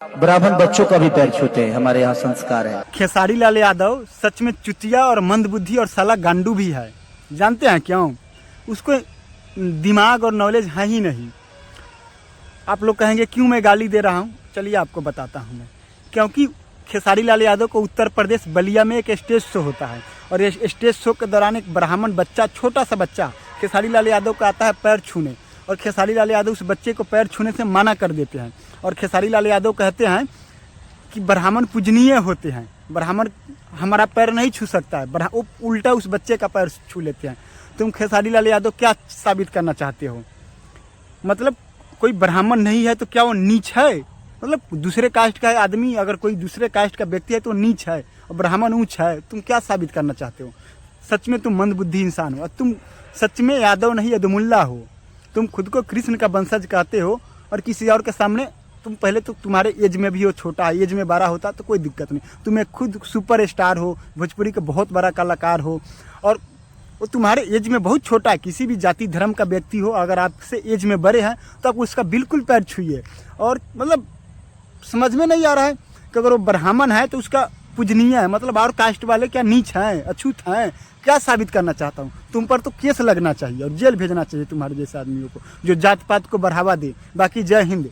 ब्राह्मण बच्चों का भी पैर छूते हैं, हमारे यहाँ संस्कार है। खेसारी लाल यादव सच में चुतिया और मंदबुद्धि और साला गांडू भी है। जानते हैं क्यों? उसको दिमाग और नॉलेज है ही नहीं। आप लोग कहेंगे क्यों मैं गाली दे रहा हूँ, चलिए आपको बताता हूँ मैं। क्योंकि खेसारी लाल यादव को उत्तर प्रदेश बलिया में एक स्टेज शो होता है और इस स्टेज शो के दौरान एक ब्राह्मण बच्चा, छोटा सा बच्चा खेसारी लाल यादव का आता है पैर छूने, और खेसारी लाल यादव उस बच्चे को पैर छूने से मना कर देते हैं। और खेसारी लाल यादव कहते हैं कि ब्राह्मण पूजनीय होते हैं, ब्राह्मण हमारा पैर नहीं छू सकता है। वो उल्टा उस बच्चे का पैर छू लेते हैं। तुम खेसारी लाल यादव क्या साबित करना चाहते हो? मतलब कोई ब्राह्मण नहीं है तो क्या वो नीच है? मतलब दूसरे कास्ट का आदमी, अगर कोई दूसरे कास्ट का व्यक्ति है तो नीच है और ब्राह्मण ऊंच है। तुम क्या साबित करना चाहते हो? सच में तुम मंदबुद्धि इंसान हो और तुम सच में यादव नहीं यदुमुल्ला हो। तुम खुद को कृष्ण का वंशज कहते हो और किसी और के सामने तुम पहले तो तुम्हारे एज में भी हो छोटा है, एज में बड़ा होता तो कोई दिक्कत नहीं। तुम्हें खुद सुपर स्टार हो, भोजपुरी का बहुत बड़ा कलाकार हो और वो तुम्हारे एज में बहुत छोटा है। किसी भी जाति धर्म का व्यक्ति हो, अगर आपसे एज में बड़े हैं तो आप उसका बिल्कुल पैर छूइए। और मतलब समझ में नहीं आ रहा है कि अगर वो ब्राह्मण है तो उसका पूजनीय है, मतलब और कास्ट वाले क्या नीच हैं, अछूत हैं? क्या साबित करना चाहता हूँ? तुम पर तो केस लगना चाहिए और जेल भेजना चाहिए तुम्हारे जैसे आदमियों को जो जात पात को बढ़ावा दे। बाकी जय हिंद।